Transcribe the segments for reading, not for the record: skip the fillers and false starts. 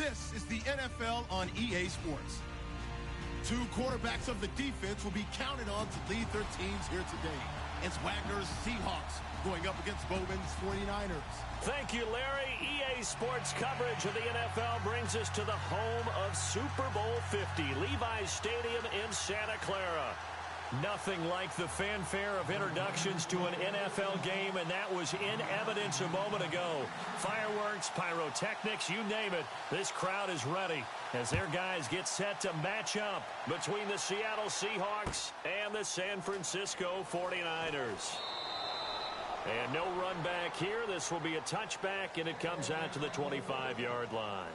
This is the NFL on EA Sports. Two quarterbacks of the defense will be counted on to lead their teams here today. It's Wagner's Seahawks going up against Bowman's 49ers. Thank you, Larry. EA Sports coverage of the NFL brings us to the home of Super Bowl 50, Levi's Stadium in Santa Clara. Nothing like the fanfare of introductions to an NFL game, and that was in evidence a moment ago. Fireworks, pyrotechnics, you name it. This crowd is ready as their guys get set to match up between the Seattle Seahawks and the San Francisco 49ers. And no run back here. This will be a touchback, and it comes out to the 25-yard line.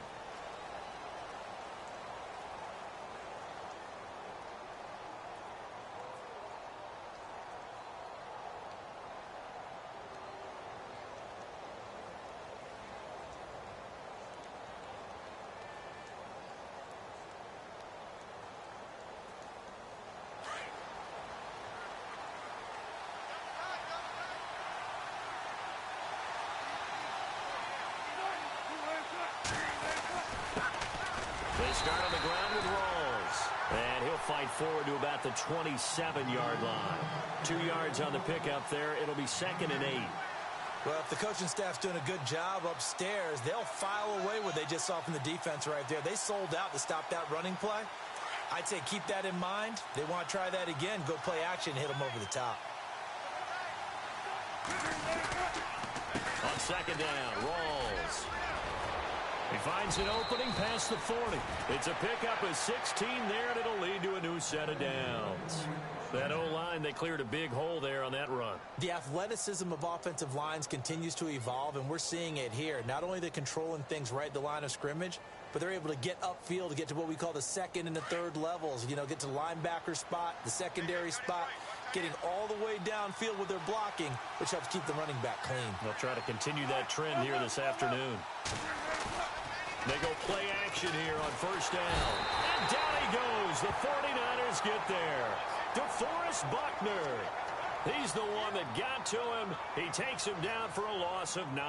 Start on the ground with Rawls. And he'll fight forward to about the 27-yard line. 2 yards on the pickup there. It'll be 2nd and 8. Well, if the coaching staff's doing a good job upstairs, they'll file away what they just saw from the defense right there. They sold out to stop that running play. I'd say keep that in mind. They want to try that again. Go play action, hit them over the top. On 2nd down, Rawls. He finds an opening past the 40. It's a pickup of 16 there, and it'll lead to a new set of downs. That O-line, they cleared a big hole there on that run. The athleticism of offensive lines continues to evolve, and we're seeing it here. Not only are they controlling things right at the line of scrimmage, but they're able to get upfield to get to what we call the 2nd and the 3rd levels. You know, get to the linebacker spot, the secondary spot, getting all the way downfield with their blocking, which helps keep the running back clean. They'll try to continue that trend here this afternoon. They go play action here on 1st down. And down he goes. The 49ers get there. DeForest Buckner. He's the one that got to him. He takes him down for a loss of 9.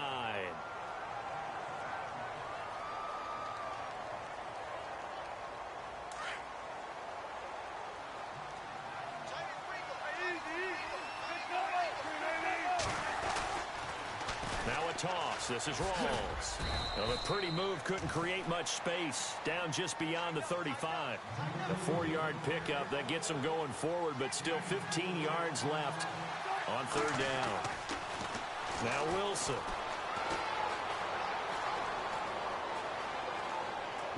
Now a toss. This is Rawls. Well, a pretty move couldn't create much space. Down just beyond the 35. A 4-yard pickup that gets them going forward, but still 15 yards left on 3rd down. Now Wilson.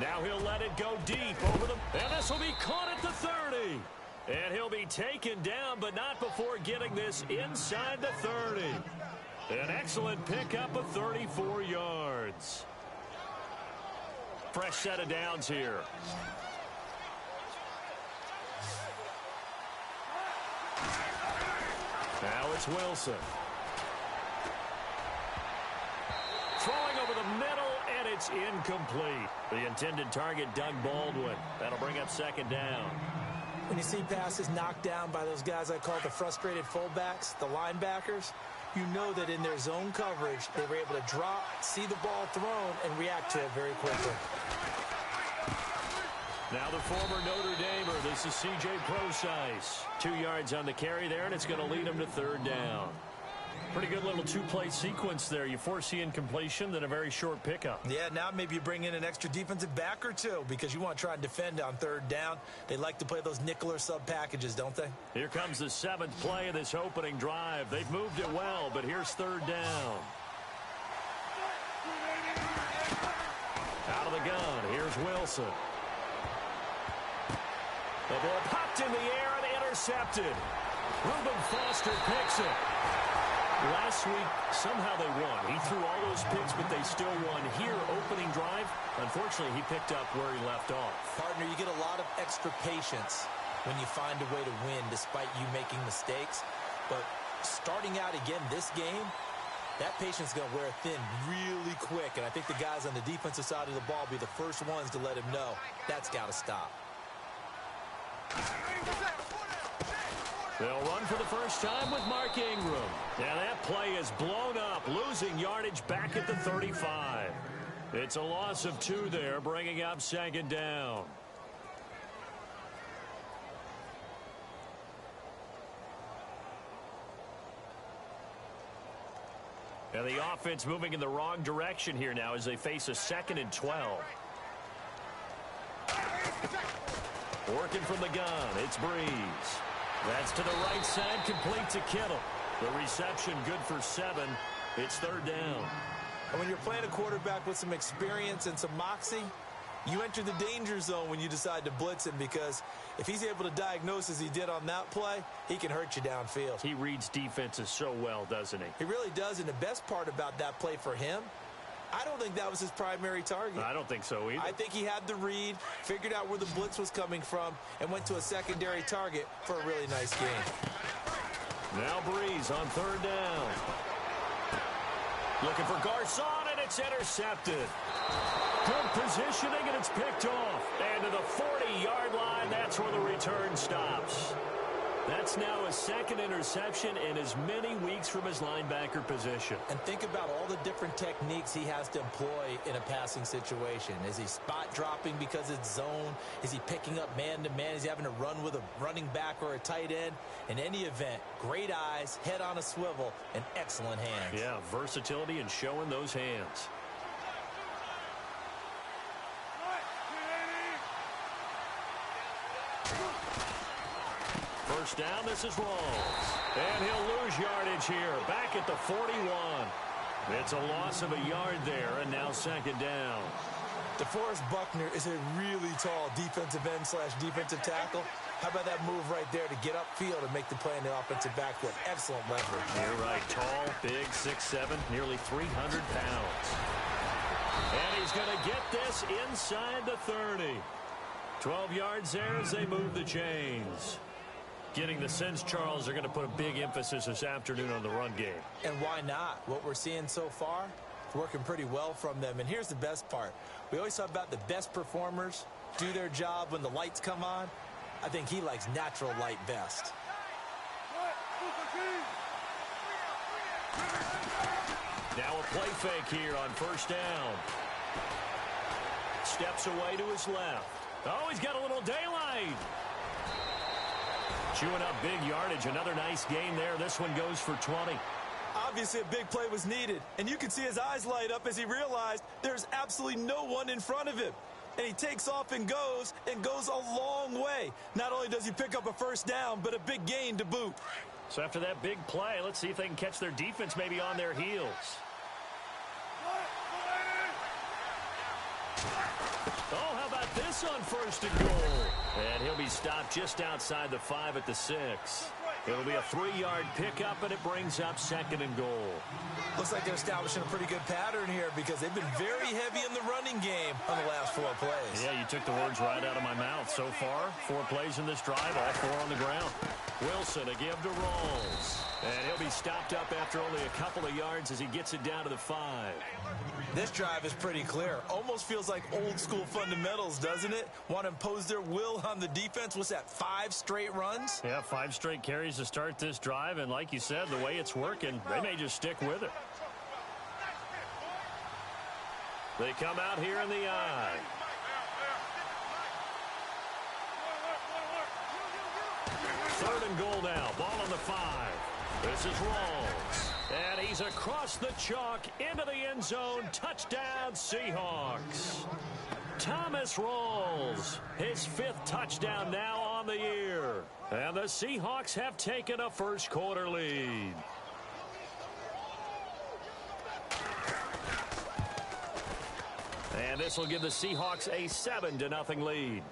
Now he'll let it go deep over the... And this will be caught at the 30. And he'll be taken down, but not before getting this inside the 30. An excellent pickup of 34 yards. Fresh set of downs here. Now it's Wilson. Throwing over the middle, and it's incomplete. The intended target, Doug Baldwin. That'll bring up 2nd down. When you see passes knocked down by those guys I call the frustrated fullbacks, the linebackers, you know that in their zone coverage, they were able to drop, see the ball thrown, and react to it very quickly. Now the former Notre Damer, this is C.J. Prosise. 2 yards on the carry there, and it's going to lead him to 3rd down. Pretty good little 2-play sequence there. You foresee incompletion, then a very short pickup. Yeah, now maybe you bring in an extra defensive back or two because you want to try and defend on 3rd down. They like to play those nickel or sub packages, don't they? Here comes the 7th play of this opening drive. They've moved it well, but here's 3rd down. Out of the gun, here's Wilson. The ball popped in the air and intercepted. Reuben Foster picks it. Last week, somehow they won. He threw all those picks, but they still won. Here, opening drive, unfortunately, he picked up where he left off. Partner, you get a lot of extra patience when you find a way to win despite you making mistakes. But starting out again this game, that patience is going to wear thin really quick. And I think the guys on the defensive side of the ball will be the first ones to let him know that's got to stop. They'll run for the first time with Mark Ingram. Now that play is blown up, losing yardage back at the 35. It's a loss of 2 there, bringing up second down. And the offense moving in the wrong direction here now as they face a 2nd and 12. Working from the gun, it's Breeze. That's to the right side, complete to Kittle. The reception good for 7. It's 3rd down. And when you're playing a quarterback with some experience and some moxie, you enter the danger zone when you decide to blitz him, because if he's able to diagnose as he did on that play, he can hurt you downfield. He reads defenses so well, doesn't he? He really does, and the best part about that play for him, I don't think that was his primary target. I don't think so either. I think he had the read, figured out where the blitz was coming from, and went to a secondary target for a really nice game. Now Breeze on 3rd down. Looking for Garcon, and it's intercepted. Good positioning, and it's picked off. And to the 40-yard line, that's where the return stops. That's now his 2nd interception in as many weeks from his linebacker position. And think about all the different techniques he has to employ in a passing situation. Is he spot dropping because it's zone? Is he picking up man-to-man? Is he having to run with a running back or a tight end? In any event, great eyes, head on a swivel, and excellent hands. Yeah, versatility and showing those hands. First down, this is Rawls. And he'll lose yardage here, back at the 41. It's a loss of a yard there, and now 2nd down. DeForest Buckner is a really tall defensive end / defensive tackle. How about that move right there to get upfield and make the play in the offensive backfield? Excellent leverage. You're right. Tall, big, 6'7", nearly 300 pounds. And he's going to get this inside the 30. 12 yards there as they move the chains. Getting the sense, Charles, they're going to put a big emphasis this afternoon on the run game. And why not? What we're seeing so far, it's working pretty well from them. And here's the best part. We always talk about the best performers do their job when the lights come on. I think he likes natural light best. Now a play fake here on 1st down. Steps away to his left. Oh, he's got a little daylight. Chewing up big yardage. Another nice gain there. This one goes for 20. Obviously, a big play was needed, and you can see his eyes light up as he realized there's absolutely no one in front of him. And he takes off and goes a long way. Not only does he pick up a 1st down, but a big gain to boot. So after that big play, let's see if they can catch their defense maybe on their heels. Oh, how about this on 1st and goal? And he'll be stopped just outside the 5 at the 6. It'll be a 3-yard pickup, and it brings up 2nd and goal. Looks like they're establishing a pretty good pattern here because they've been very heavy in the running game on the last 4 plays. Yeah, you took the words right out of my mouth. So far, 4 plays in this drive, all 4 on the ground. Wilson, a give to Rawls. And he'll be stopped up after only a couple of yards as he gets it down to the 5. This drive is pretty clear. Almost feels like old school fundamentals, doesn't it? Want to impose their will on the defense. What's that, 5 straight runs? Yeah, 5 straight carries to start this drive. And like you said, the way it's working, they may just stick with it. They come out here in the I. Third and goal now. Ball on the 5. This is Rawls. And he's across the chalk into the end zone. Touchdown, Seahawks. Thomas Rawls, his 5th touchdown now on the year. And the Seahawks have taken a first quarter lead. And this will give the Seahawks a 7-0 lead.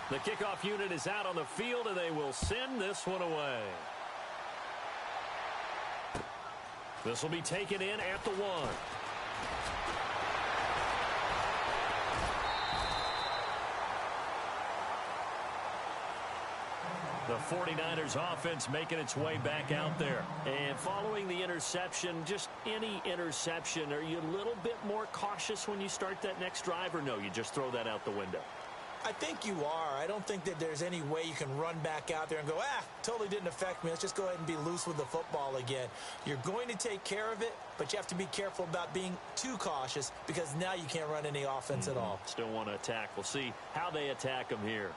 The kickoff unit is out on the field, and they will send this one away. This will be taken in at the 1. The 49ers offense making its way back out there. And following the interception, just any interception, are you a little bit more cautious when you start that next drive, or no, you just throw that out the window? I think you are. I don't think that there's any way you can run back out there and go, totally didn't affect me. Let's just go ahead and be loose with the football again. You're going to take care of it, but you have to be careful about being too cautious because now you can't run any offense at all. Still want to attack. We'll see how they attack them here.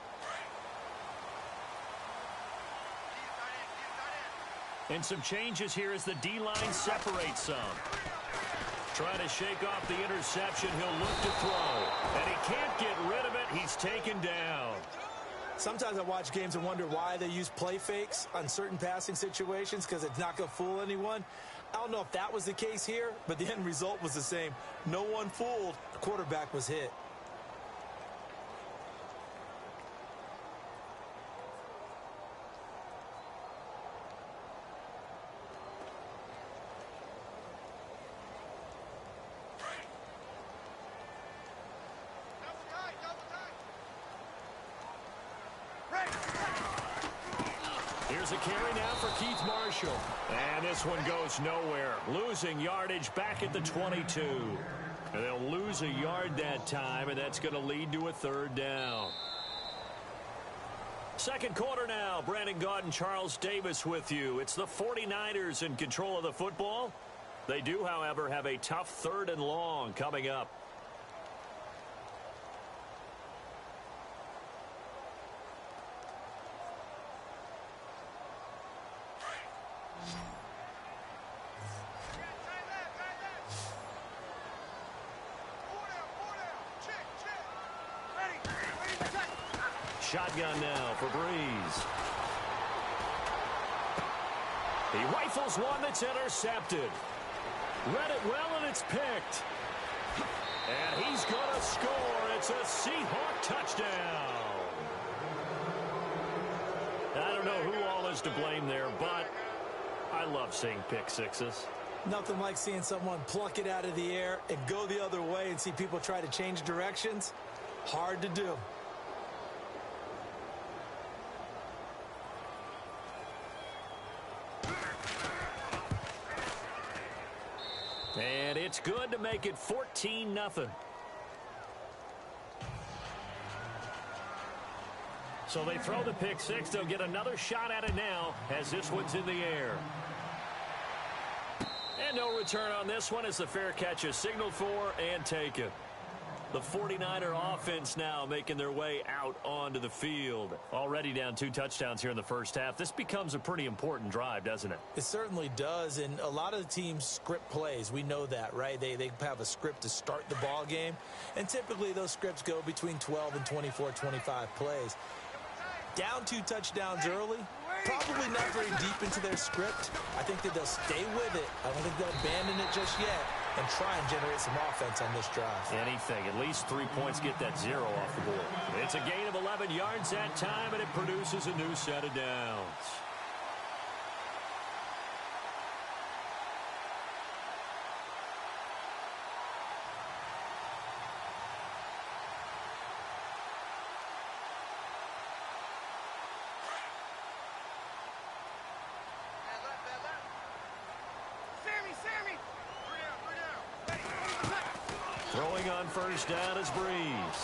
And some changes here as the D-line separates some. Trying to shake off the interception. He'll look to throw. And he can't get rid of it. He's taken down. Sometimes I watch games and wonder why they use play fakes on certain passing situations because it's not going to fool anyone. I don't know if that was the case here, but the end result was the same. No one fooled. The quarterback was hit. Here's a carry now for Keith Marshall. And this one goes nowhere. Losing yardage back at the 22. And they'll lose a yard that time, and that's going to lead to a third down. Second quarter now. Brandon Gaudin and Charles Davis with you. It's the 49ers in control of the football. They do, however, have a tough third and long coming up. Shotgun now for Breeze. He rifles one that's intercepted. Read it well, and it's picked. And he's going to score. It's a Seahawk touchdown. I don't know who all is to blame there, but I love seeing pick sixes. Nothing like seeing someone pluck it out of the air and go the other way and see people try to change directions. Hard to do. And it's good to make it 14-0. So they throw the pick six. They'll get another shot at it now as this one's in the air. And no return on this one as the fair catch is signaled for and taken. The 49er offense now making their way out onto the field. Already down 2 touchdowns here in the first half. This becomes a pretty important drive, doesn't it? It certainly does, and a lot of the teams script plays. We know that, right? They have a script to start the ball game, and typically those scripts go between 12 and 24, 25 plays. Down 2 touchdowns early, probably not very deep into their script. I think that they'll stay with it. I don't think they'll abandon it just yet and try and generate some offense on this drive. Anything. At least 3 points, get that 0 off the board. It's a gain of 11 yards that time, and it produces a new set of downs. Throwing on first down is Breeze.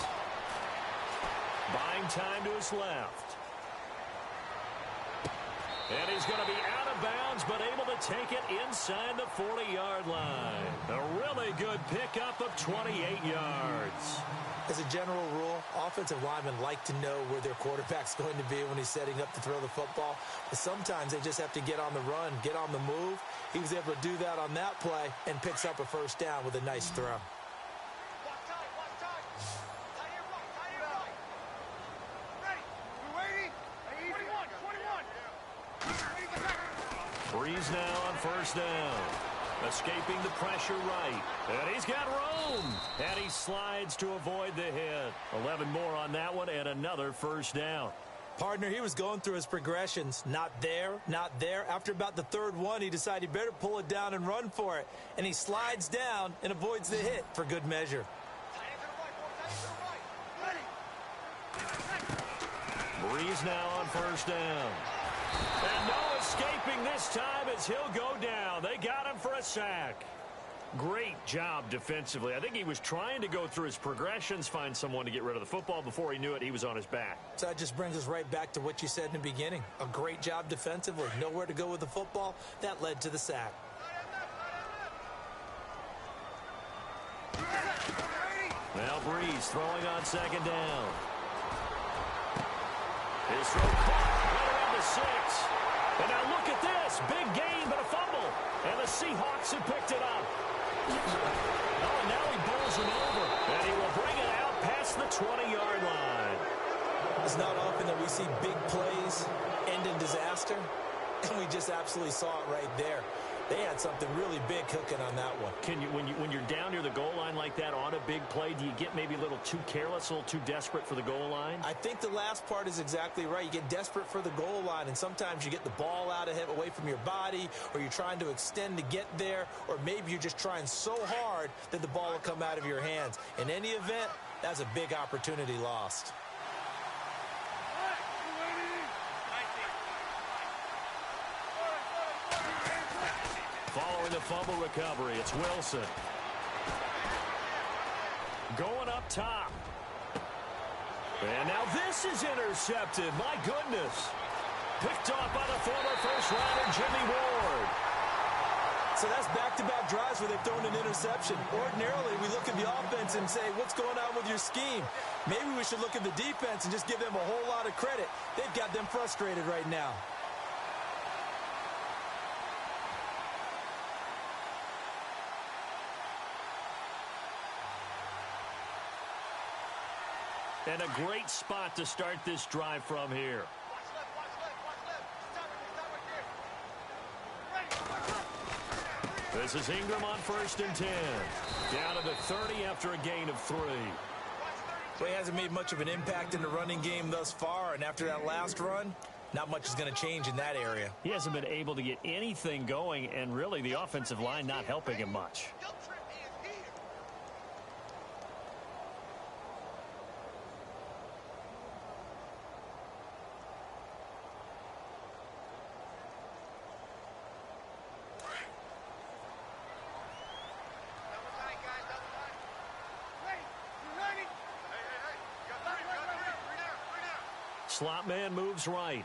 Buying time to his left. And he's going to be out of bounds, but able to take it inside the 40-yard line. A really good pickup of 28 yards. As a general rule, offensive linemen like to know where their quarterback's going to be when he's setting up to throw the football. But sometimes they just have to get on the run, get on the move. He was able to do that on that play and picks up a first down with a nice throw. Breeze now on first down. Escaping the pressure right. And he's got room. And he slides to avoid the hit. 11 more on that one and another first down. Partner, he was going through his progressions. Not there, not there. After about the third one, he decided he better pull it down and run for it. And he slides down and avoids the hit for good measure. Breeze now on first down. And no escaping this time as he'll go down. They got him for a sack. Great job defensively. I think he was trying to go through his progressions, find someone to get rid of the football. Before he knew it, he was on his back. So that just brings us right back to what you said in the beginning. A great job defensively. Nowhere to go with the football. That led to the sack. Now Breeze throwing on second down. His throw caught right around the 6. And now look at this. Big gain, but a fumble. And the Seahawks have picked it up. Oh, and now he bowls him over. And he will bring it out past the 20-yard line. It's not often that we see big plays end in disaster. And we just absolutely saw it right there. They had something really big cooking on that one. Can you, when you're down near the goal line like that on a big play, do you get maybe a little too careless, a little too desperate for the goal line? I think the last part is exactly right. You get desperate for the goal line, and sometimes you get the ball out of it, away from your body, or you're trying to extend to get there, or maybe you're just trying so hard that the ball will come out of your hands. In any event, that's a big opportunity lost. Following the fumble recovery, it's Wilson. Going up top. And now this is intercepted. My goodness. Picked off by the former first-rounder Jimmy Ward. So that's back-to-back drives where they've thrown an interception. Ordinarily, we look at the offense and say, what's going on with your scheme? Maybe we should look at the defense and just give them a whole lot of credit. They've got them frustrated right now. And a great spot to start this drive from here. This is Ingram on 1st and 10. Down to the 30 after a gain of 3. Well, he hasn't made much of an impact in the running game thus far, and after that last run, not much is going to change in that area. He hasn't been able to get anything going, and really the offensive line not helping him much. Slot man moves right.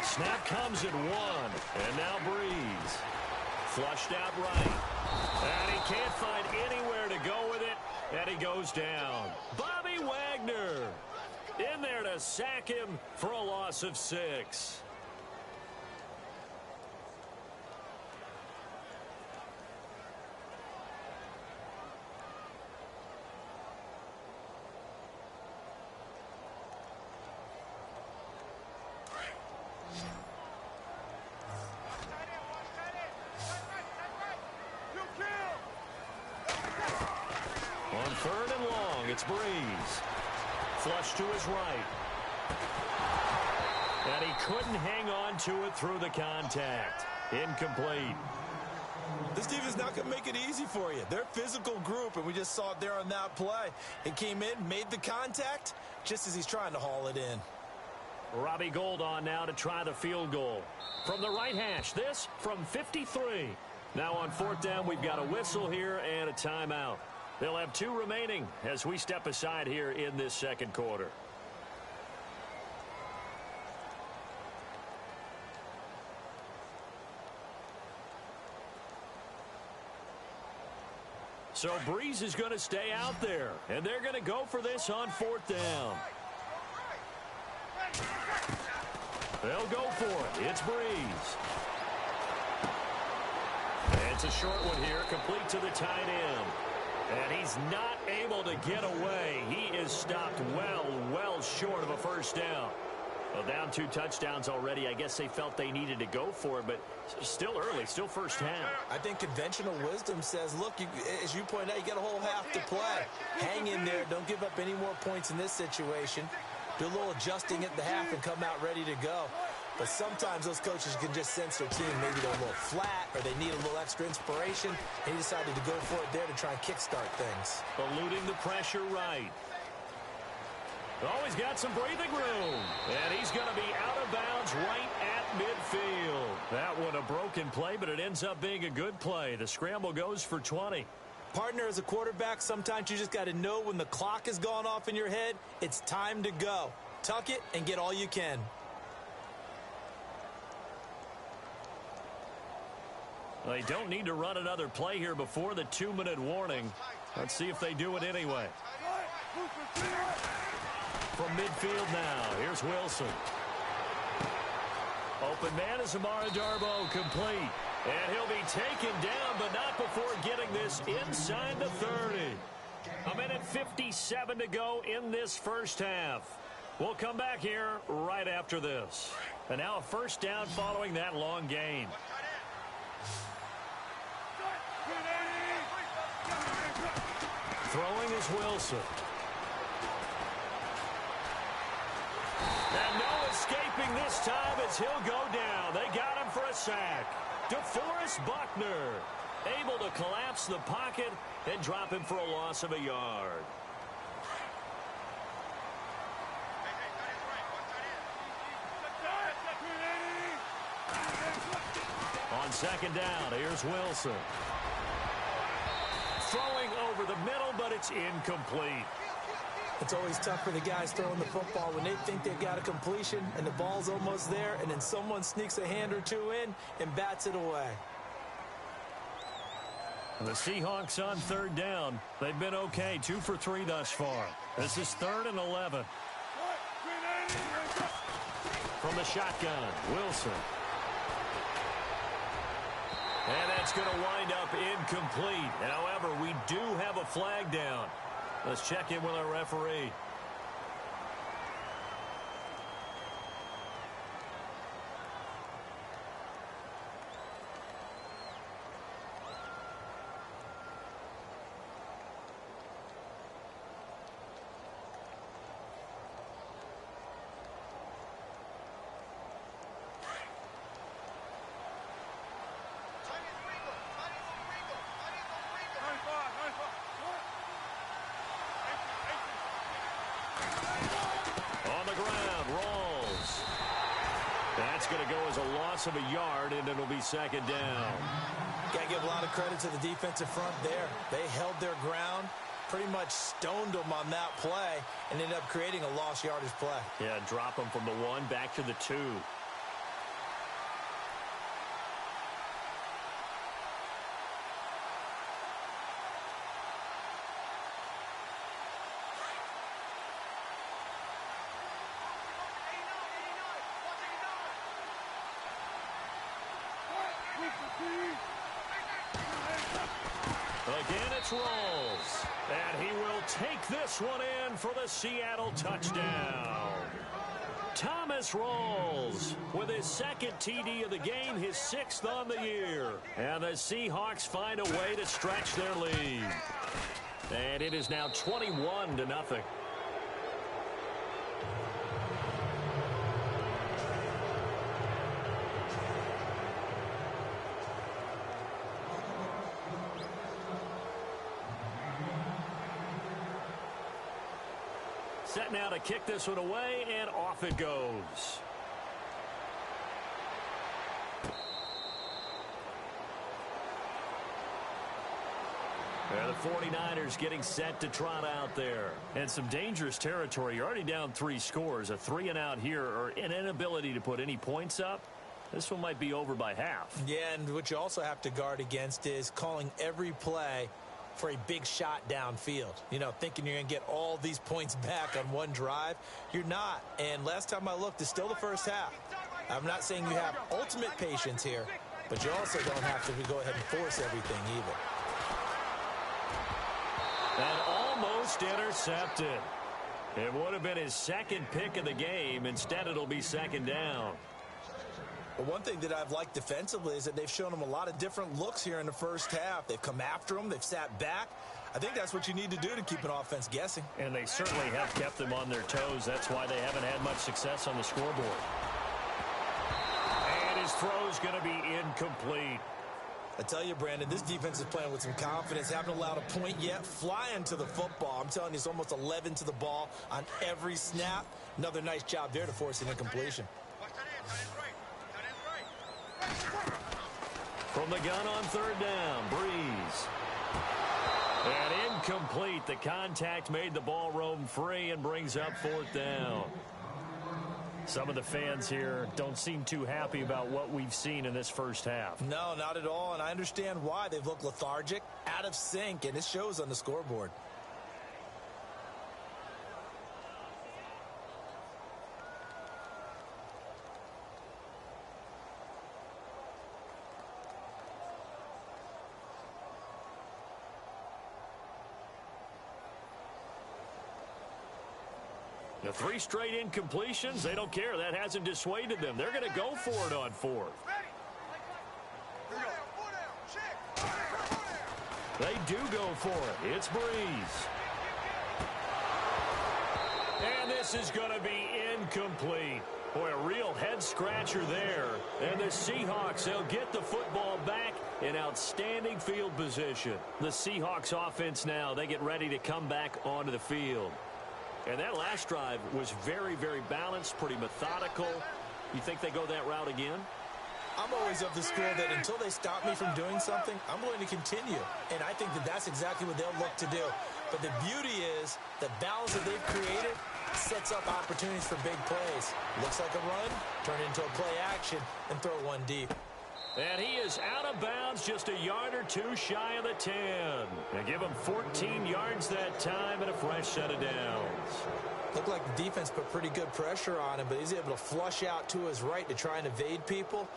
Snap comes at 1. And now Breeze. Flushed out right. And he can't find anywhere to go with it. And he goes down. Bobby Wagner in there to sack him for a loss of 6. On 3rd and long, it's Breeze. Flush to his right. And he couldn't hang on to it through the contact. Incomplete. This defense is not going to make it easy for you. They're a physical group, and we just saw it there on that play. It came in, made the contact, just as he's trying to haul it in. Robbie Gould on now to try the field goal. From the right hash, this from 53. Now on 4th down, we've got a whistle here and a timeout. They'll have 2 remaining as we step aside here in this 2nd quarter. So Breeze is going to stay out there, and they're going to go for this on 4th down. They'll go for it. It's Breeze. And it's a short one here, complete to the tight end. And he's not able to get away. He is stopped well short of a 1st down. Well, down 2 touchdowns already. I guess they felt they needed to go for it, but still early, still first half. I think conventional wisdom says, look, as you point out, you got a whole half to play. Hang in there. Don't give up any more points in this situation. Do a little adjusting at the half and come out ready to go. But sometimes those coaches can just sense their team. Maybe they're a little flat or they need a little extra inspiration. He decided to go for it there to try and kickstart things. Eluding the pressure right. Oh, he's got some breathing room. And he's going to be out of bounds right at midfield. That one a broken play, but it ends up being a good play. The scramble goes for 20. Partner, as a quarterback, sometimes you just got to know when the clock has gone off in your head, it's time to go. Tuck it and get all you can. They don't need to run another play here before the 2-minute warning. Let's see if they do it anyway. From midfield now, here's Wilson. Open man is Amara Darboh, complete. And he'll be taken down, but not before getting this inside the 30. A minute 57 to go in this first half. We'll come back here right after this. And now a first down following that long gain. Throwing is Wilson. And no escaping this time as he'll go down. They got him for a sack. DeForest Buckner able to collapse the pocket and drop him for a loss of a yard. On second down, here's Wilson. Throwing over the middle, but it's incomplete. It's always tough for the guys throwing the football when they think they've got a completion and the ball's almost there, and then someone sneaks a hand or two in and bats it away. The Seahawks on third down. They've been okay, 2 for 3 thus far. This is 3rd and 11. From the shotgun, Wilson. And that's going to wind up incomplete. However, we do have a flag down. Let's check in with our referee. Going to go as a loss of a yard, and it'll be second down. Got to give a lot of credit to the defensive front there. They held their ground, pretty much stoned them on that play, and ended up creating a lost yardage play. Yeah, drop them from the 1 back to the 2. Again, it's Rolls. And he will take this one in for the Seattle touchdown. Thomas Rolls with his 2nd TD of the game, his 6th on the year. And the Seahawks find a way to stretch their lead. And it is now 21-0. Set now to kick this one away, and off it goes. And the 49ers getting set to trot out there. And some dangerous territory. You're already down 3 scores. A 3-and-out here, or an inability to put any points up. This one might be over by half. Yeah, and what you also have to guard against is calling every play for a big shot downfield. You know, thinking you're going to get all these points back on one drive. You're not. And last time I looked, it's still the first half. I'm not saying you have ultimate patience here, but you also don't have to go ahead and force everything either. And almost intercepted. It would have been his 2nd pick of the game. Instead, it'll be 2nd down. But one thing that I've liked defensively is that they've shown them a lot of different looks here in the first half. They've come after them. They've sat back. I think that's what you need to do to keep an offense guessing. And they certainly have kept them on their toes. That's why they haven't had much success on the scoreboard. throw's going to be incomplete. I tell you, Brandon, this defense is playing with some confidence. Haven't allowed a point yet. Flying to the football. I'm telling you, it's almost 11 to the ball on every snap. Another nice job there to force an incompletion. From the gun on third down, Breeze. And incomplete. The contact made the ball roam free and brings up fourth down. Some of the fans here don't seem too happy about what we've seen in this first half. No, not at all, and I understand why. They've looked lethargic, out of sync, and it shows on the scoreboard. The 3 straight incompletions, they don't care. That hasn't dissuaded them. They're going to go for it on fourth. They do go for it. It's Breeze. And this is going to be incomplete. Boy, a real head-scratcher there. And the Seahawks, they'll get the football back in outstanding field position. The Seahawks offense now, they get ready to come back onto the field. And that last drive was very, very balanced, pretty methodical. You think they go that route again? I'm always of the school that until they stop me from doing something, I'm going to continue. And I think that that's exactly what they'll look to do. But the beauty is the balance that they've created sets up opportunities for big plays. Looks like a run, turn it into a play action, and throw one deep. And he is out of bounds, just a yard or two shy of the 10. They give him 14 yards that time and a fresh set of downs. Looked like the defense put pretty good pressure on him, but he's able to flush out to his right to try and evade people.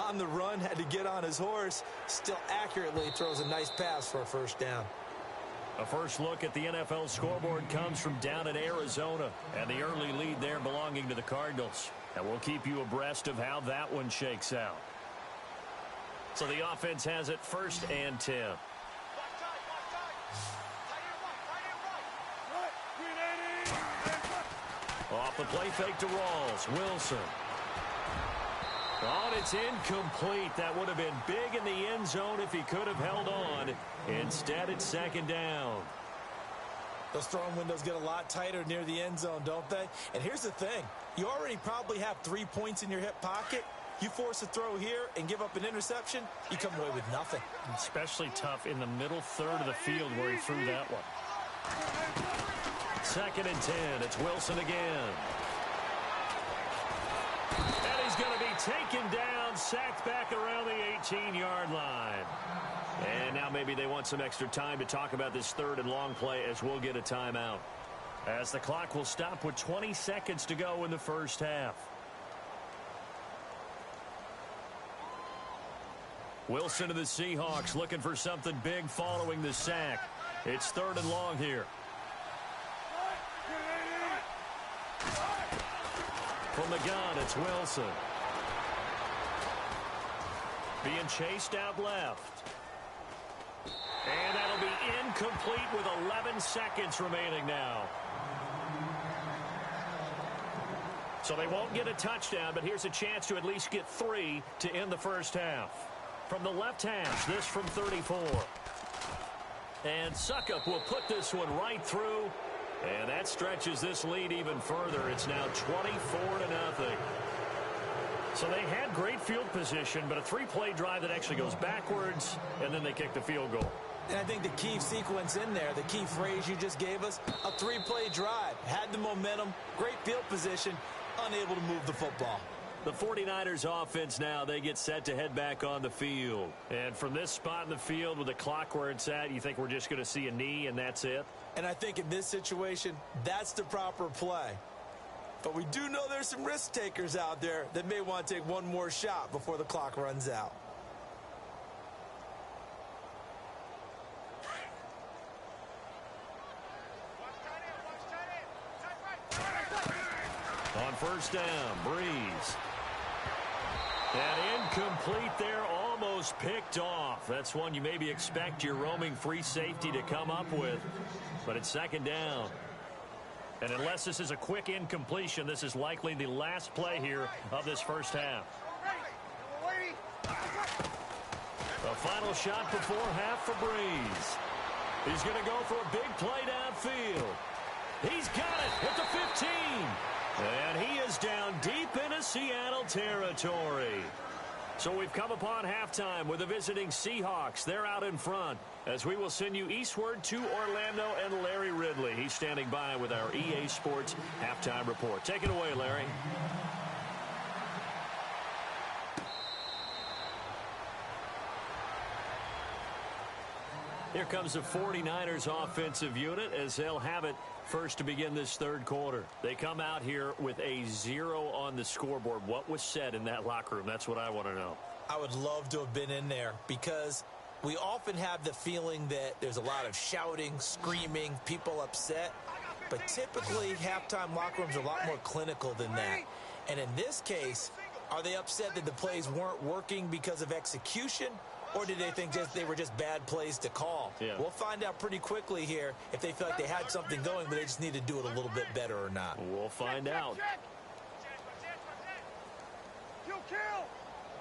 On the run, had to get on his horse. Still accurately throws a nice pass for a first down. A first look at the NFL scoreboard comes from down in Arizona, and the early lead there belonging to the Cardinals. And we'll keep you abreast of how that one shakes out. So the offense has it 1st and 10. Off the play fake to Rawls. Wilson. Oh, and it's incomplete. That would have been big in the end zone if he could have held on. Instead, it's 2nd down. Those throwing windows get a lot tighter near the end zone, don't they? And here's the thing. You already probably have 3 points in your hip pocket. You force a throw here and give up an interception, you come away with nothing. Especially tough in the middle third of the field where he threw that one. 2nd and 10. It's Wilson again. And he's going to be taken down, sacked back around the 18-yard line. And now maybe they want some extra time to talk about this 3rd and long play as we'll get a timeout. As the clock will stop with 20 seconds to go in the first half. Wilson to the Seahawks looking for something big following the sack. It's 3rd and long here. From the gun, it's Wilson. Being chased out left. And that'll be incomplete with 11 seconds remaining now. So they won't get a touchdown, but here's a chance to at least get 3 to end the first half. From the left hash, this from 34. And Suckup will put this one right through. And that stretches this lead even further. It's now 24-0. So they had great field position, but a 3-play drive that actually goes backwards, and then they kick the field goal. And I think the key sequence in there, the key phrase you just gave us, a 3-play drive. Had the momentum, great field position, unable to move the football. The 49ers offense now, they get set to head back on the field. And from this spot in the field with the clock where it's at, you think we're just going to see a knee and that's it? And I think in this situation, that's the proper play. But we do know there's some risk takers out there that may want to take one more shot before the clock runs out. On first down, Breeze. And incomplete there, almost picked off. That's one you maybe expect your roaming free safety to come up with. But it's 2nd down. And unless this is a quick incompletion, this is likely the last play here of this first half. The final shot before half for Breeze. He's going to go for a big play downfield. He's got it at the 15. And he is down deep into Seattle territory. So we've come upon halftime with the visiting Seahawks. They're out in front as we will send you eastward to Orlando and Larry Ridley. He's standing by with our EA Sports halftime report. Take it away, Larry. Here comes the 49ers offensive unit as they'll have it first to begin this third quarter. They come out here with a 0 on the scoreboard. What was said in that locker room? That's what I want to know. I would love to have been in there because we often have the feeling that there's a lot of shouting, screaming, people upset. But typically, halftime locker rooms are a lot more clinical than that. And in this case, are they upset that the plays weren't working because of execution? Or did they think they were just bad plays to call? Yeah. We'll find out pretty quickly here if they feel like they had something going, but they just need to do it a little bit better or not. We'll find out.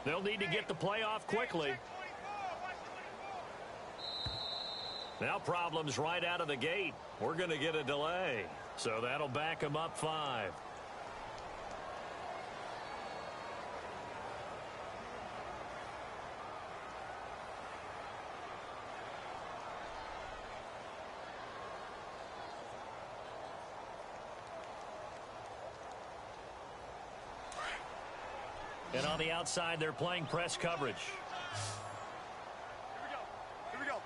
They'll need to get the play off quickly. Now problems right out of the gate. We're going to get a delay. So that'll back them up 5. And on the outside, they're playing press coverage. Here we go.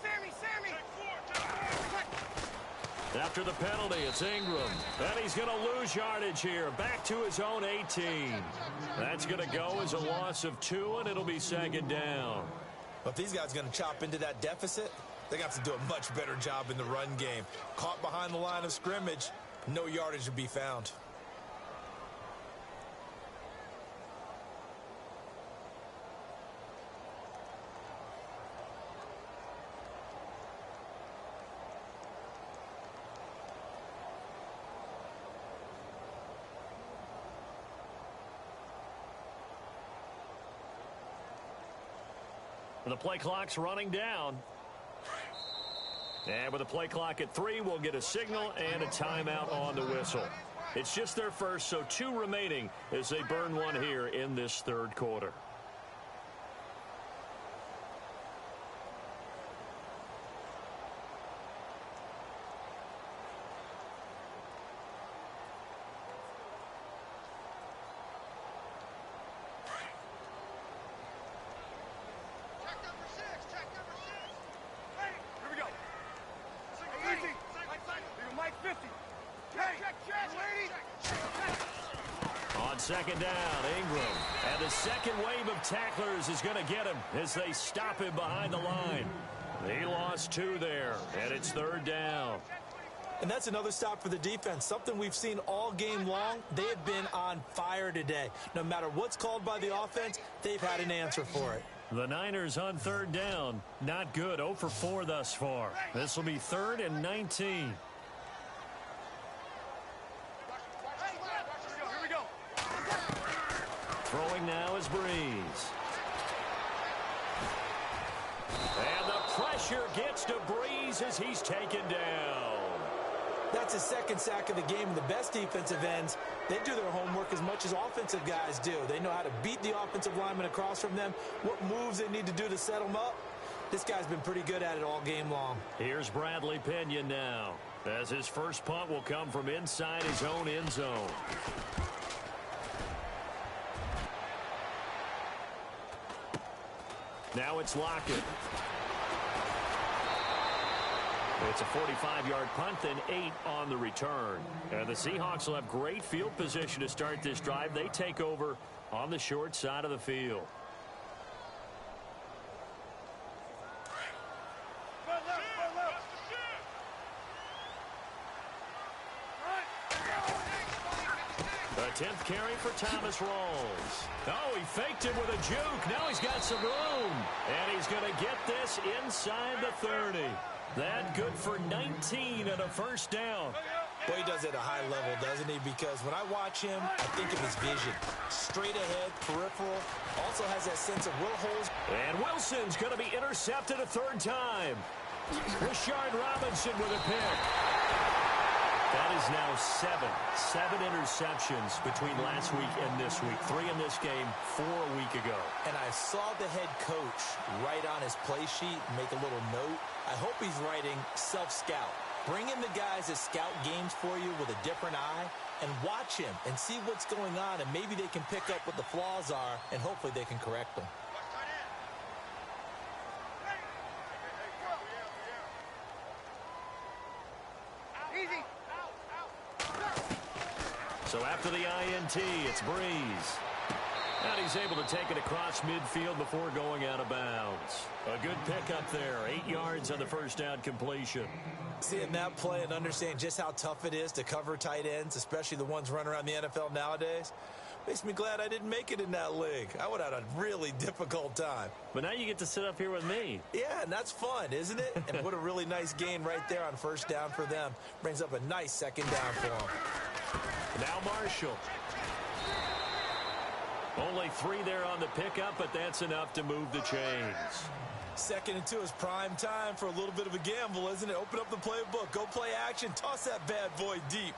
Sammy. After the penalty, it's Ingram. And he's going to lose yardage here. Back to his own 18. That's going to go as a loss of 2, and it'll be second down. But if these guys are going to chop into that deficit, they got to do a much better job in the run game. Caught behind the line of scrimmage, no yardage to be found. The play clock's running down. And with the play clock at 3, we'll get a signal and a timeout on the whistle. It's just their first, so 2 remaining as they burn one here in this third quarter. Second down, Ingram. And the second wave of tacklers is going to get him as they stop him behind the line. He lost 2 there, and it's third down. And that's another stop for the defense. Something we've seen all game long. They have been on fire today. No matter what's called by the offense, they've had an answer for it. The Niners on third down. Not good. 0 for 4 thus far. This will be 3rd and 19. Throwing now is Breeze. And the pressure gets to Breeze as he's taken down. That's his second sack of the game. And the best defensive ends, they do their homework as much as offensive guys do. They know how to beat the offensive lineman across from them, what moves they need to do to set them up. This guy's been pretty good at it all game long. Here's Bradley Pinion now, as his first punt will come from inside his own end zone. Now it's Lockett. It's a 45-yard punt, then 8 on the return. And the Seahawks will have great field position to start this drive. They take over on the short side of the field. The 10th carry for Thomas Rawls. Oh, he faked him with a juke. Now he's got some room. And he's going to get this inside the 30. That good for 19 and a first down. Boy, he does it at a high level, doesn't he? Because when I watch him, I think of his vision. Straight ahead, peripheral, also has that sense of Will holes. And Wilson's going to be intercepted a third time. Rashard Robinson with a pick. That is now seven interceptions between last week and this week. 3 in this game, 4 a week ago. And I saw the head coach write on his play sheet, make a little note. I hope he's writing self-scout. Bring in the guys that scout games for you with a different eye and watch him and see what's going on, and maybe they can pick up what the flaws are, and hopefully they can correct them. So after the INT, it's Breeze. And he's able to take it across midfield before going out of bounds. A good pickup there. 8 yards on the first down completion. Seeing that play and understand just how tough it is to cover tight ends, especially the ones running around the NFL nowadays, makes me glad I didn't make it in that league. I would have had a really difficult time. But now you get to sit up here with me. Yeah, and that's fun, isn't it? And what a really nice gain right there on first down for them. Brings up a nice second down for them. Now Marshall. Only 3 there on the pickup, but that's enough to move the chains. 2nd and 2 is prime time for a little bit of a gamble, isn't it? Open up the playbook, go play action, toss that bad boy deep.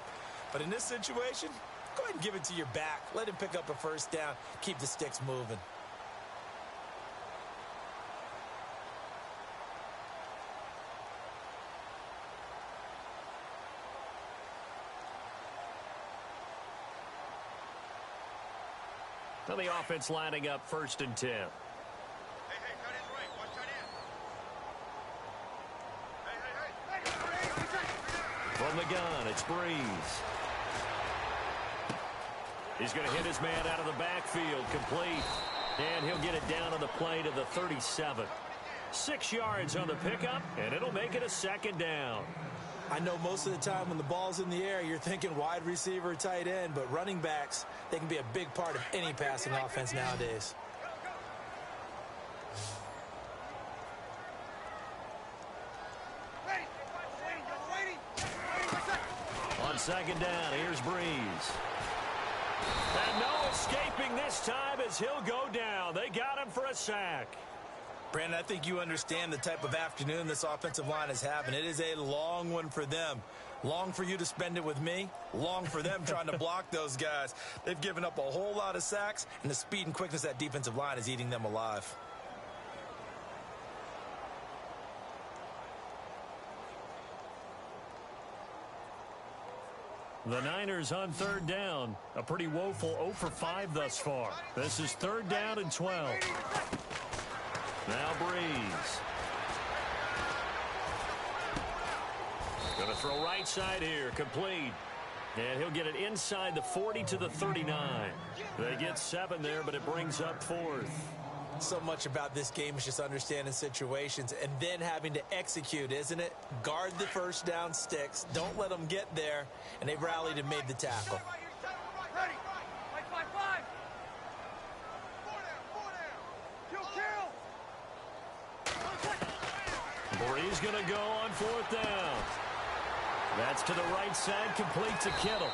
But in this situation, go ahead and give it to your back. Let him pick up a first down, keep the sticks moving. Now the offense lining up 1st and 10. Hey, tight end's right. Watch tight end. Hey. From the gun, it's Breeze. He's going to hit his man out of the backfield, complete. And he'll get it down on the play to the 37. 6 yards on the pickup, and it'll make it a 2nd down. I know most of the time when the ball's in the air, you're thinking wide receiver, tight end, but running backs, they can be a big part of any passing offense nowadays. On 2nd down, here's Breeze. And no escaping this time as he'll go down. They got him for a sack. Brandon, I think you understand the type of afternoon this offensive line is having. It is a long one for them. Long for you to spend it with me. Long for them trying to block those guys. They've given up a whole lot of sacks, and the speed and quickness of that defensive line is eating them alive. The Niners on 3rd down. A pretty woeful 0 for 5 thus far. This is 3rd down and 12. Now Breeze. Going to throw right side here. Complete. And he'll get it inside the 40 to the 39. They get 7 there, but it brings up 4th. So much about this game is just understanding situations and then having to execute, isn't it? Guard the first down sticks. Don't let them get there. And they rallied and made the tackle. Ready. 5-5. Breeze going to go on 4th down. That's to the right side, complete to Kittle.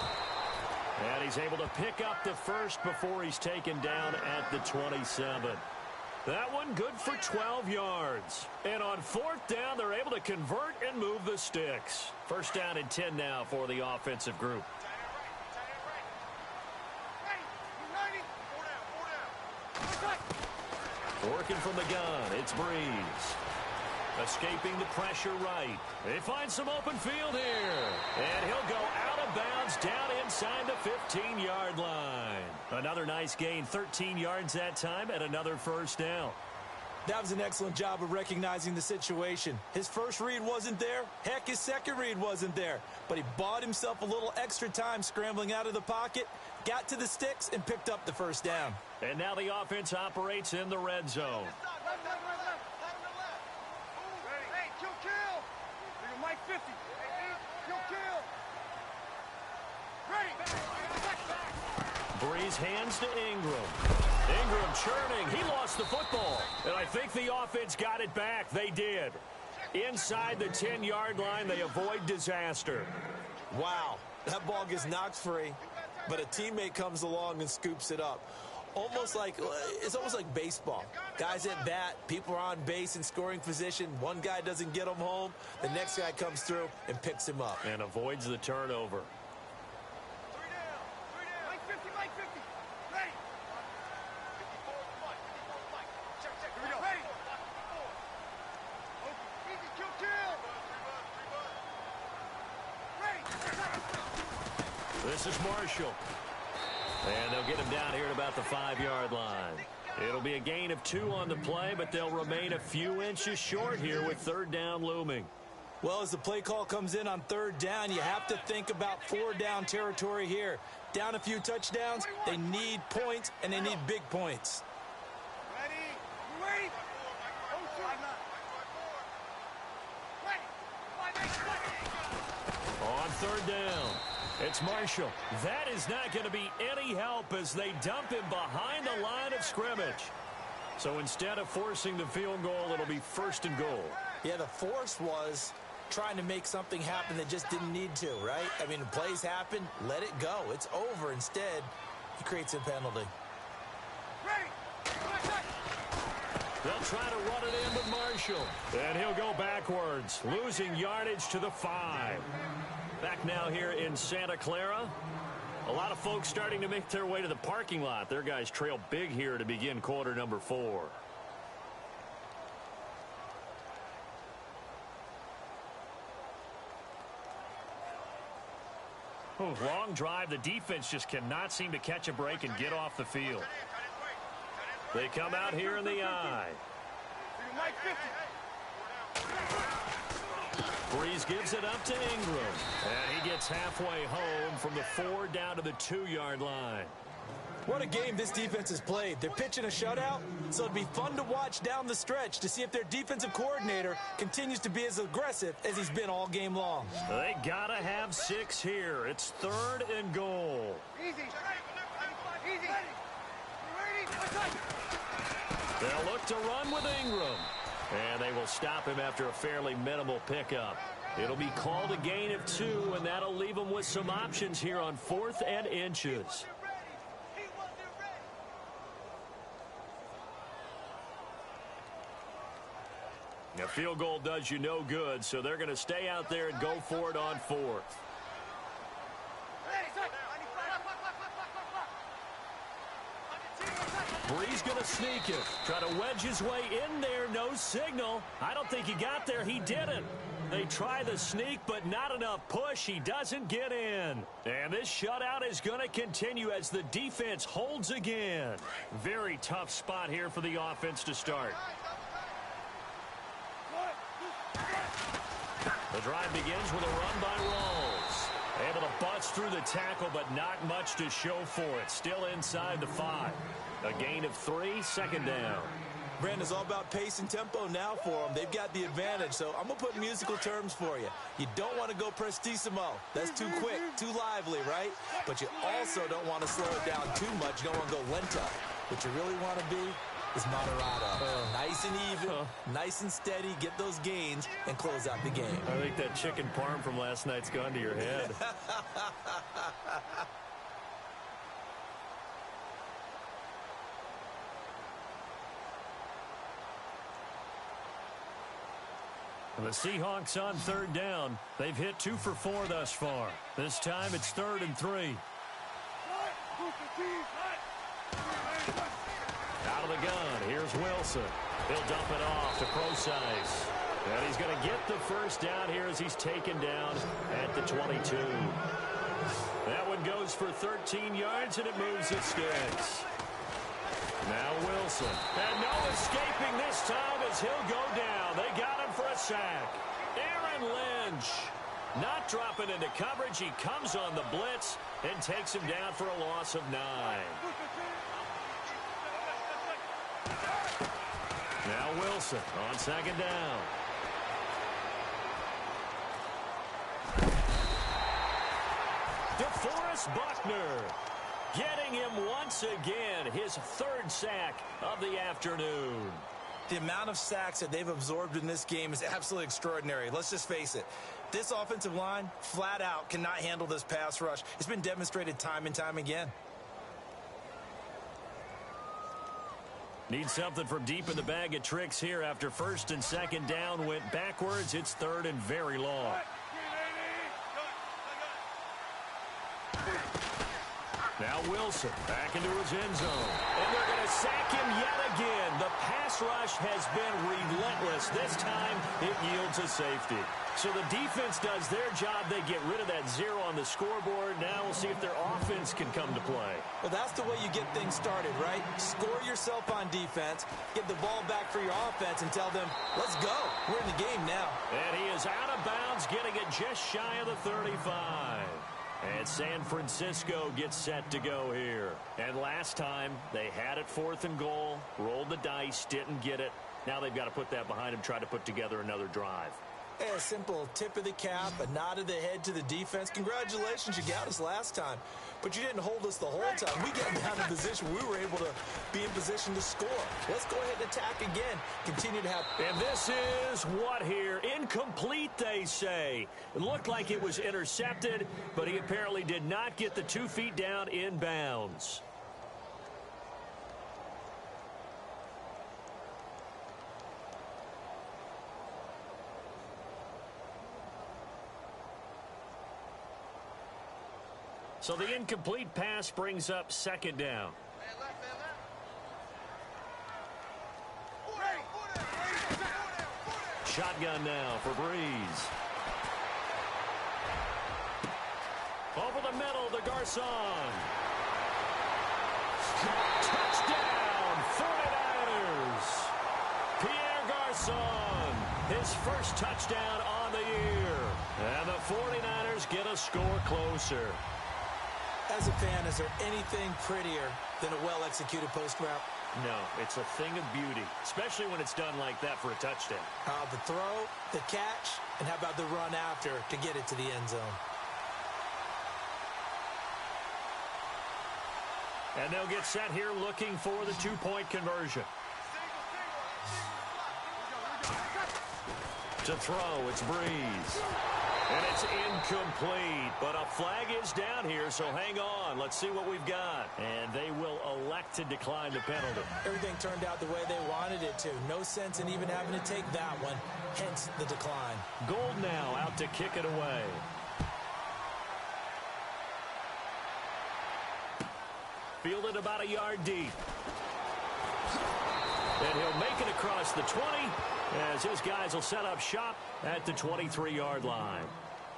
And he's able to pick up the first before he's taken down at the 27. That one good for 12 yards. And on 4th down, they're able to convert and move the sticks. 1st down and 10 now for the offensive group. Working from the gun, it's Breeze. Escaping the pressure right. They find some open field here. And he'll go out of bounds down inside the 15-yard line. Another nice gain, 13 yards that time, and another 1st down. That was an excellent job of recognizing the situation. His first read wasn't there. Heck, his second read wasn't there. But he bought himself a little extra time scrambling out of the pocket, got to the sticks, and picked up the 1st down. And now the offense operates in the red zone. Mike 50. Kill. Ready. Breeze hands to Ingram. Ingram churning. He lost the football. And I think the offense got it back. They did. Inside the 10-yard line, they avoid disaster. Wow, that ball gets knocked free, but a teammate comes along and scoops it up. It's almost like baseball. Guys at bat, people are on base in scoring position. One guy doesn't get him home. The next guy comes through and picks him up. And avoids the turnover. 3 down. 3 down. Mike 50, Mike 50. Ready. 54, Mike. Check. Here we go. Ready. Easy, kill. Ready. This is Marshall. And they'll get him down here at about the 5-yard line. It'll be a gain of 2 on the play, but they'll remain a few inches short here with 3rd down looming. Well, as the play call comes in on 3rd down, you have to think about 4-down territory here. Down a few touchdowns, they need points, and they need big points. Ready. You ready? On 3rd down, it's Marshall. That is not going to be any help as they dump him behind the line of scrimmage. So instead of forcing the field goal, it'll be 1st and goal. Yeah, the force was trying to make something happen that just didn't need to, right? I mean, plays happen, let it go. It's over. Instead, he creates a penalty. They'll try to run it in with Marshall. And he'll go backwards, losing yardage to the 5. Back now here in Santa Clara. A lot of folks starting to make their way to the parking lot. Their guys trail big here to begin quarter number 4. Long drive. The defense just cannot seem to catch a break and get off the field. They come out here in the I. Mike 50. Breeze gives it up to Ingram. And he gets halfway home from the 4 down to the 2-yard line. What a game this defense has played. They're pitching a shutout, so it'll be fun to watch down the stretch to see if their defensive coordinator continues to be as aggressive as he's been all game long. They gotta have 6 here. It's 3rd and goal. Easy. Easy. They'll look to run with Ingram. And they will stop him after a fairly minimal pickup. It'll be called a gain of 2, and that'll leave them with some options here on 4th and inches. A field goal does you no good, so they're going to stay out there and go for it on 4th. Breeze going to sneak it. Try to wedge his way in there. No signal. I don't think he got there. He didn't. They try the sneak, but not enough push. He doesn't get in. And this shutout is going to continue as the defense holds again. Very tough spot here for the offense to start. The drive begins with a run by Rawls. Able to bust through the tackle, but not much to show for it. Still inside the 5. A gain of 3, 2nd down. Brandon's all about pace and tempo now for them. They've got the advantage, so I'm going to put musical terms for you. You don't want to go prestissimo. That's too quick, too lively, right? But you also don't want to slow it down too much. You don't want to go lenta. What you really want to be is moderato. Nice and even, nice and steady, get those gains, and close out the game. I think that chicken parm from last night's gone to your head. The Seahawks on 3rd down. They've hit 2 for 4 thus far. This time it's 3rd and 3. Out of the gun, here's Wilson. He'll dump it off to Procise. And he's going to get the 1st down here as he's taken down at the 22. That one goes for 13 yards, and it moves its sticks. Now Wilson. And no escaping this time as he'll go down. They got him for a sack. Aaron Lynch not dropping into coverage. He comes on the blitz and takes him down for a loss of 9. Now Wilson on 2nd down. DeForest Buckner getting him once again his 3rd sack of the afternoon. The amount of sacks that they've absorbed in this game is absolutely extraordinary. Let's just face it. This offensive line, flat out, cannot handle this pass rush. It's been demonstrated time and time again. Need something from deep in the bag of tricks here after first and second down went backwards. It's third and very long. Now Wilson back into his end zone. And they're going to sack him yet again. The pass rush has been relentless. This time it yields a safety. So the defense does their job. They get rid of that 0 on the scoreboard. Now we'll see if their offense can come to play. Well, that's the way you get things started, right? Score yourself on defense, get the ball back for your offense, and tell them, let's go. We're in the game now. And he is out of bounds, getting it just shy of the 35. And San Francisco gets set to go here. And last time, they had it 4th and goal, rolled the dice, didn't get it. Now they've got to put that behind them, try to put together another drive. A simple tip of the cap, a nod of the head to the defense. Congratulations, you got us last time. But you didn't hold us the whole time. We got down in position. We were able to be in position to score. Let's go ahead and attack again. Continue to have... And this is what here? Incomplete, they say. It looked like it was intercepted, but he apparently did not get the 2 feet down in bounds. So the incomplete pass brings up second down. Shotgun now for Breeze. Over the middle to Garcon. Touchdown, 49ers. Pierre Garcon, his first touchdown on the year. And the 49ers get a score closer. As a fan, is there anything prettier than a well-executed post route? No, it's a thing of beauty, especially when it's done like that for a touchdown. The throw, the catch, and how about the run after to get it to the end zone? And they'll get set here looking for the 2-point conversion. To throw, it's Breeze. And it's incomplete, but a flag is down here, so hang on. Let's see what we've got. And they will elect to decline the penalty. Everything turned out the way they wanted it to. No sense in even having to take that one, hence the decline. Gold now out to kick it away. Fielded about a yard deep. And he'll make it across the 20 as his guys will set up shop at the 23-yard line.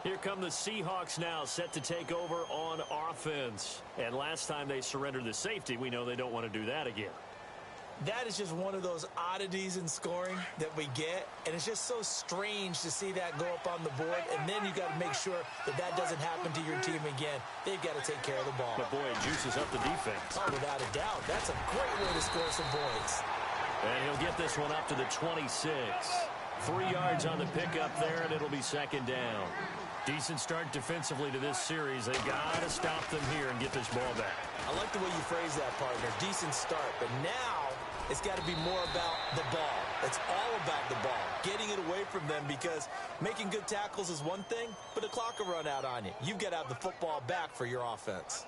Here come the Seahawks now, set to take over on offense. And last time they surrendered the safety, we know they don't want to do that again. That is just one of those oddities in scoring that we get, and it's just so strange to see that go up on the board, and then you got to make sure that that doesn't happen to your team again. They've got to take care of the ball. But boy, it juices up the defense. Oh, without a doubt. That's a great way to score some points. And he'll get this one up to the 26. 3 yards on the pickup there, and it'll be second down. Decent start defensively to this series. They got to stop them here and get this ball back. I like the way you phrase that, partner. Decent start. But now it's got to be more about the ball. It's all about the ball, getting it away from them, because making good tackles is one thing, but the clock will run out on you. You've got to have the football back for your offense.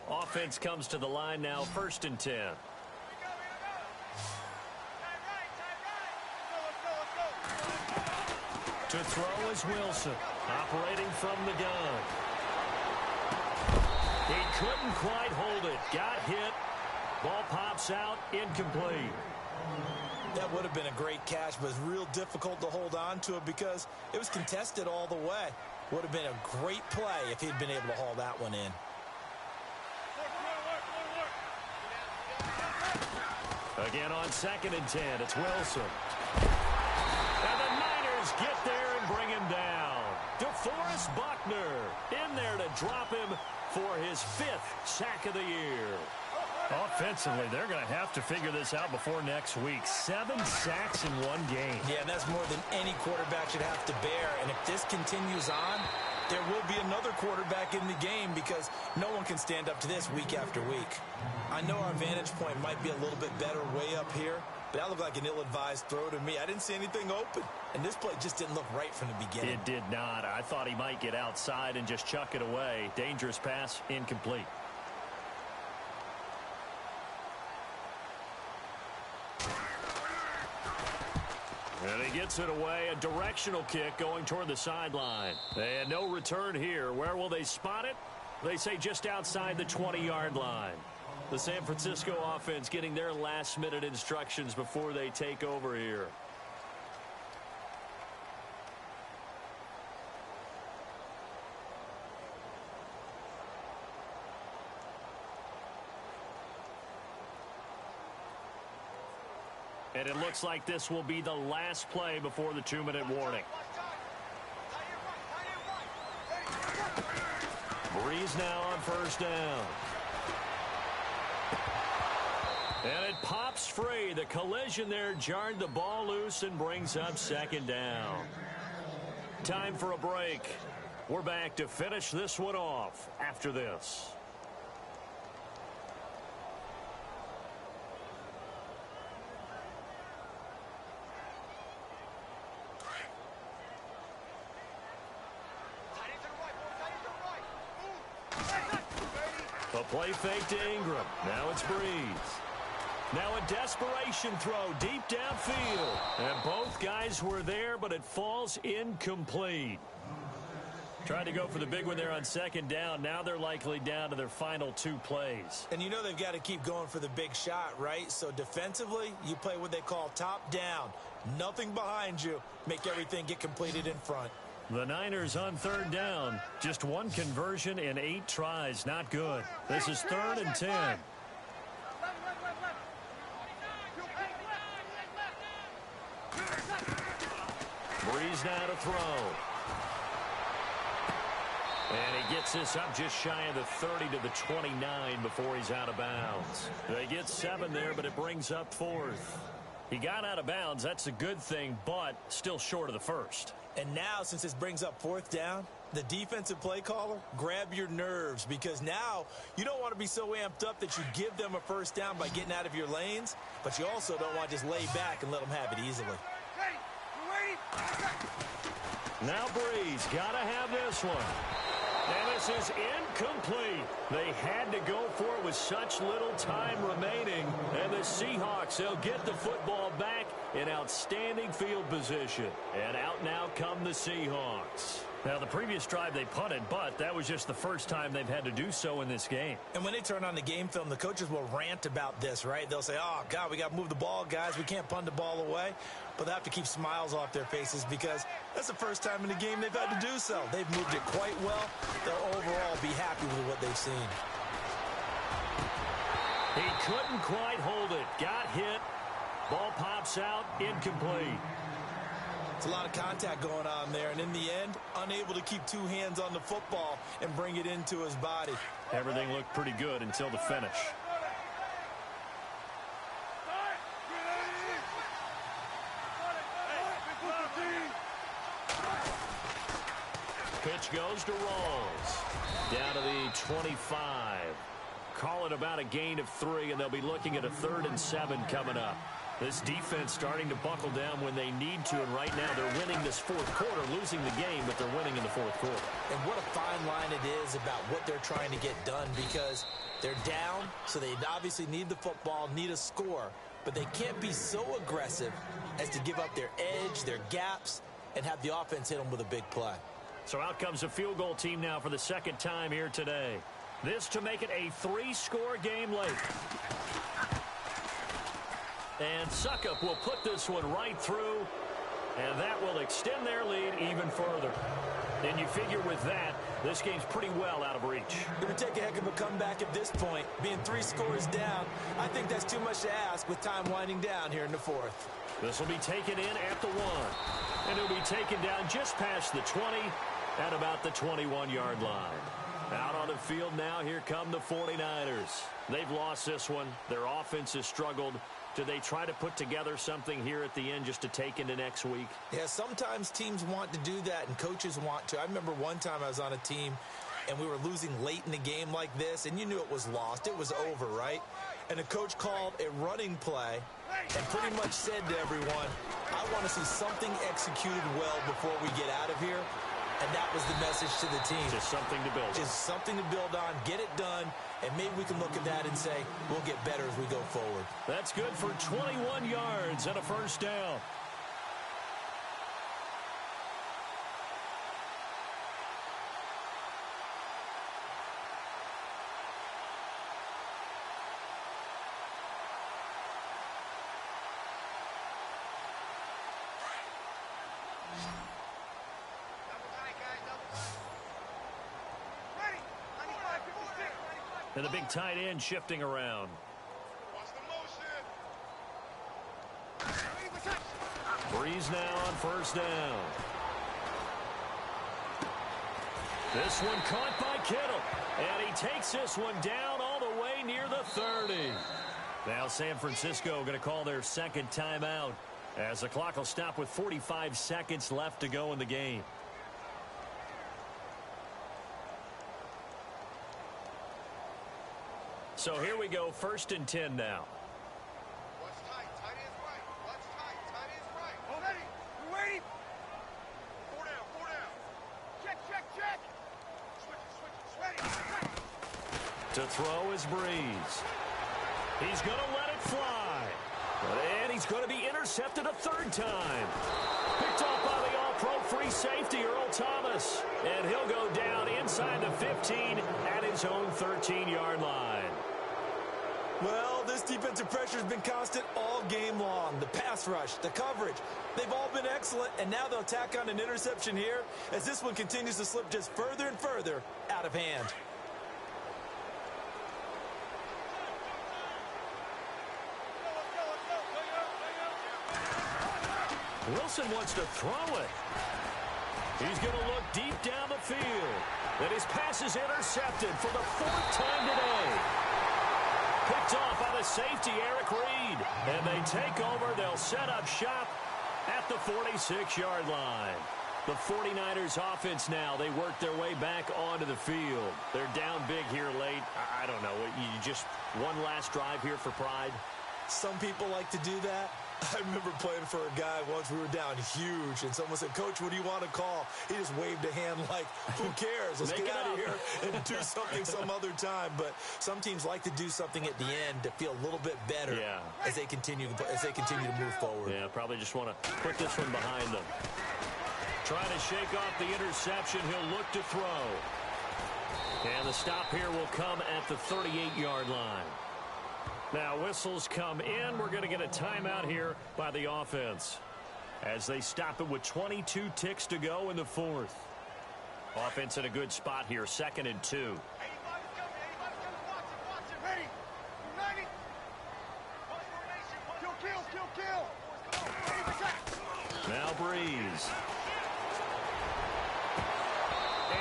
Offense comes to the line now, 1st and 10. To throw is Wilson, operating from the gun. He couldn't quite hold it. Got hit. Ball pops out, incomplete. That would have been a great catch, but it's real difficult to hold on to it because it was contested all the way. Would have been a great play if he'd been able to haul that one in. Again on 2nd and 10, it's Wilson. And the Niners get there and bring him down. DeForest Buckner in there to drop him for his 5th sack of the year. Offensively, they're going to have to figure this out before next week. 7 sacks in one game. Yeah, and that's more than any quarterback should have to bear. And if this continues on, there will be another quarterback in the game because no one can stand up to this week after week. I know our vantage point might be a little bit better way up here, but that looked like an ill-advised throw to me. I didn't see anything open, and this play just didn't look right from the beginning. It did not. I thought he might get outside and just chuck it away. Dangerous pass, incomplete. And he gets it away. A directional kick going toward the sideline. And no return here. Where will they spot it? They say just outside the 20-yard line. The San Francisco offense getting their last-minute instructions before they take over here. And it looks like this will be the last play before the 2-minute warning. Breeze now on first down. And it pops free. The collision there jarred the ball loose and brings up second down. Time for a break. We're back to finish this one off after this. A play fake to Ingram. Now it's Breeze. Now a desperation throw deep downfield. And both guys were there, but it falls incomplete. Tried to go for the big one there on second down. Now they're likely down to their final 2 plays. And you know they've got to keep going for the big shot, right? So defensively, you play what they call top down. Nothing behind you. Make everything get completed in front. The Niners on third down. Just 1 conversion in 8 tries. Not good. This is 3rd and 10. Breeze now to throw. And he gets this up just shy of the 30 to the 29 before he's out of bounds. They get 7 there, but it brings up 4th. He got out of bounds. That's a good thing, but still short of the first. And now, since this brings up 4th down, the defensive play caller, grab your nerves, because now you don't want to be so amped up that you give them a first down by getting out of your lanes, but you also don't want to just lay back and let them have it easily. Now Breeze got to have this one. And this is incomplete. They had to go for it with such little time remaining. And the Seahawks, they'll get the football back in outstanding field position. And out now come the Seahawks. Now, the previous drive they punted, but that was just the first time they've had to do so in this game. And when they turn on the game film, the coaches will rant about this, right? They'll say, oh, God, we got to move the ball, guys. We can't punt the ball away. But they have to keep smiles off their faces because that's the first time in the game they've had to do so. They've moved it quite well. They'll overall be happy with what they've seen. He couldn't quite hold it. Got hit. Ball pops out. Incomplete. It's a lot of contact going on there, and in the end, unable to keep 2 hands on the football and bring it into his body. Everything looked pretty good until the finish. Pitch goes to Rawls. Down to the 25. Call it about a gain of 3, and they'll be looking at a 3rd and 7 coming up. This defense starting to buckle down when they need to, and right now they're winning this 4th quarter, losing the game, but they're winning in the 4th quarter. And what a fine line it is about what they're trying to get done, because they're down, so they obviously need the football, need a score, but they can't be so aggressive as to give up their edge, their gaps, and have the offense hit them with a big play. So out comes a field goal team now for the 2nd time here today. This to make it a 3-score game late. And Suckup will put this one right through, and that will extend their lead even further. And you figure with that, this game's pretty well out of reach. It would take a heck of a comeback at this point. Being 3 scores down, I think that's too much to ask with time winding down here in the 4th. This will be taken in at the 1. And it'll be taken down just past the 20 at about the 21-yard line. Out on the field now, here come the 49ers. They've lost this one. Their offense has struggled. Do they try to put together something here at the end just to take into next week? Yeah, sometimes teams want to do that, and coaches want to. I remember one time I was on a team, and we were losing late in the game like this, and you knew it was lost. It was over, right? And the coach called a running play and pretty much said to everyone, I want to see something executed well before we get out of here. And that was the message to the team. Just something to build on. Just something to build on, get it done, and maybe we can look at that and say, we'll get better as we go forward. That's good for 21 yards and a first down. And the big tight end shifting around. Watch the motion. Breeze now on first down. This one caught by Kittle. And he takes this one down all the way near the 30. Now San Francisco going to call their second timeout as the clock will stop with 45 seconds left to go in the game. So here we go, 1st and 10 now. What's tight? Tight is right. What's tight? Tight is right. Oh, ready. We're waiting. 4 down. 4 down. Check, check, check. Switch it. Ready. To throw is Breeze. He's going to let it fly. And he's going to be intercepted a 3rd time. Picked off by the all-pro free safety, Earl Thomas. And he'll go down inside the 15 at his own 13-yard line. Well, this defensive pressure has been constant all game long. The pass rush, the coverage, they've all been excellent, and now they'll tack on an interception here as this one continues to slip just further and further out of hand. Wilson wants to throw it. He's going to look deep down the field. And his pass is intercepted for the 4th time today. Picked off by the safety, Eric Reed. And they take over. They'll set up shop at the 46-yard line. The 49ers offense now, they work their way back onto the field. They're down big here late. I don't know. You just one last drive here for pride. Some people like to do that. I remember playing for a guy once. We were down huge, and someone said, Coach, what do you want to call? He just waved a hand like, who cares? Let's get out of here and do something some other time. But some teams like to do something at the end to feel a little bit better as they continue to move forward. Yeah, probably just want to put this one behind them. Trying to shake off the interception. He'll look to throw. And the stop here will come at the 38-yard line. Now whistles come in. We're going to get a timeout here by the offense as they stop it with 22 ticks to go in the 4th. Offense in a good spot here, 2nd and 2. Anybody's coming. Watch it. Ready. Ready. Kill. Now Breeze.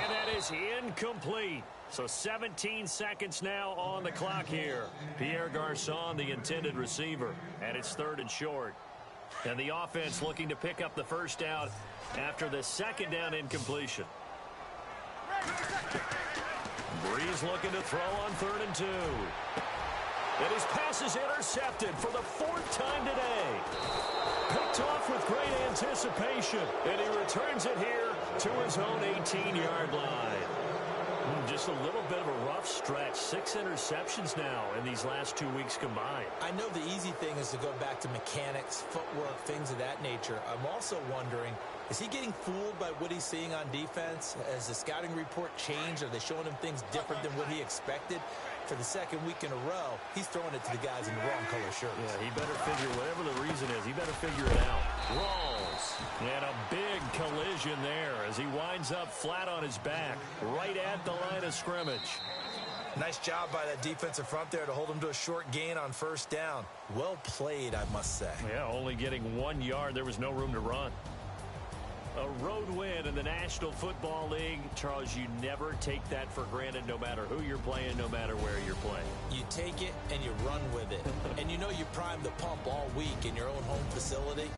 And that is incomplete. So 17 seconds now on the clock here. Pierre Garçon, the intended receiver, and it's 3rd and short. And the offense looking to pick up the first down after the 2nd down incompletion. Breeze looking to throw on 3rd and 2. And his pass is intercepted for the 4th time today. Picked off with great anticipation, and he returns it here to his own 18-yard line. Just a little bit of a rough stretch. 6 interceptions now in these last 2 weeks combined. I know the easy thing is to go back to mechanics, footwork, things of that nature. I'm also wondering, is he getting fooled by what he's seeing on defense? Has the scouting report changed? Are they showing him things different than what he expected? For the 2nd week in a row, he's throwing it to the guys in the wrong color shirts. Yeah, he better figure, whatever the reason is, he better figure it out. Rolls. And a big collision there as he winds up flat on his back, right at the line of scrimmage. Nice job by that defensive front there to hold him to a short gain on 1st down. Well played, I must say. Yeah, only getting 1 yard. There was no room to run. A road win in the National Football League. Charles, you never take that for granted, no matter who you're playing, no matter where you're playing. You take it and you run with it. And you know you primed the pump all week in your own home facility.